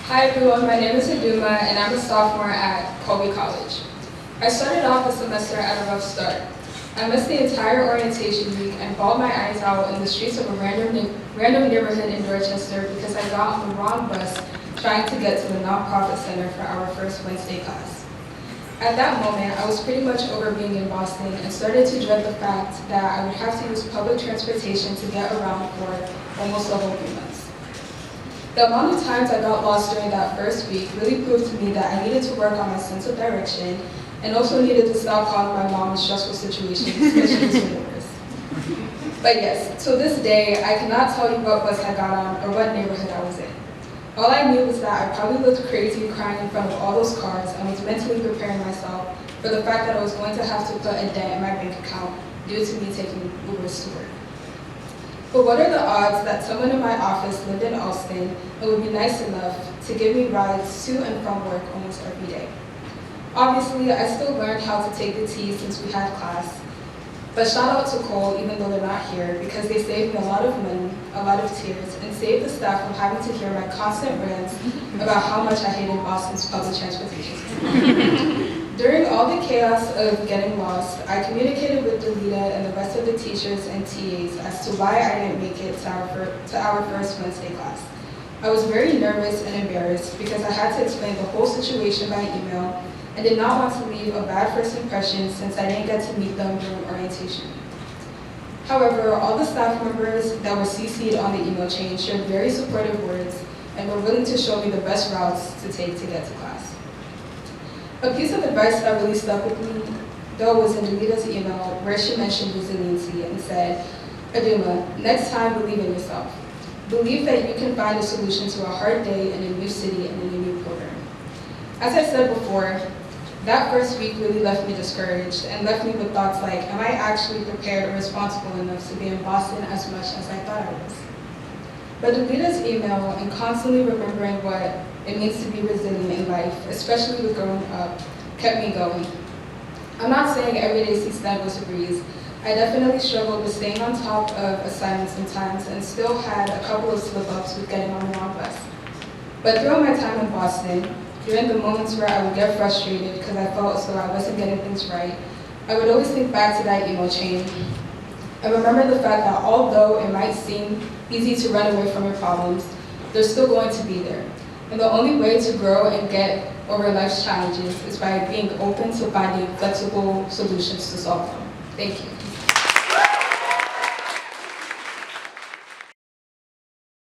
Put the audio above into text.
Hi everyone, my name is Adomah and I'm a sophomore at Colby College. I started off the semester at a rough start. I missed the entire orientation week and bawled my eyes out in the streets of a random neighborhood in Dorchester because I got on the wrong bus trying to get to the nonprofit center for our first Wednesday class. At that moment, I was pretty much over being in Boston and started to dread the fact that I would have to use public transportation to get around for almost a whole 3 months. The amount of times I got lost during that first week really proved to me that I needed to work on my sense of direction and also needed to stop calling my mom in stressful situations, especially to neighbors. But yes, to this day, I cannot tell you what bus I got on or what neighborhood I was in. All I knew was that I probably looked crazy crying in front of all those cars and was mentally preparing myself for the fact that I was going to have to put a dent in my bank account due to me taking Ubers to work. But what are the odds that someone in my office lived in Austin and would be nice enough to give me rides to and from work almost every day? Obviously, I still learned how to take the T since we had class. But shout out to Cole, even though they're not here, because they saved me a lot of money, a lot of tears, and saved the staff from having to hear my constant rants about how much I hated Boston's public transportation system. During all the chaos of getting lost, I communicated with Delita and the rest of the teachers and TAs as to why I didn't make it to our first Wednesday class. I was very nervous and embarrassed because I had to explain the whole situation by email and did not want to leave a bad first impression since I didn't get to meet them during orientation. However, all the staff members that were CC'd on the email chain shared very supportive words and were willing to show me the best routes to take to get to class. A piece of advice that really stuck with me, though, was in Delita's email where she mentioned resiliency and said, Adomah, next time believe in yourself. Believe that you can find a solution to a hard day in a new city and in a new program. As I said before, that first week really left me discouraged and left me with thoughts like, am I actually prepared or responsible enough to be in Boston as much as I thought I was? But Delita's email and constantly remembering what it means to be resilient in life, especially with growing up, kept me going. I'm not saying every day C-STEM was a breeze. I definitely struggled with staying on top of assignments sometimes and still had a couple of slip-ups with getting on the wrong bus. But throughout my time in Boston, during the moments where I would get frustrated because I felt as though I wasn't getting things right, I would always think back to that email chain and remember the fact that although it might seem easy to run away from your problems, they're still going to be there. And the only way to grow and get over life's challenges is by being open to finding flexible solutions to solve them. Thank you.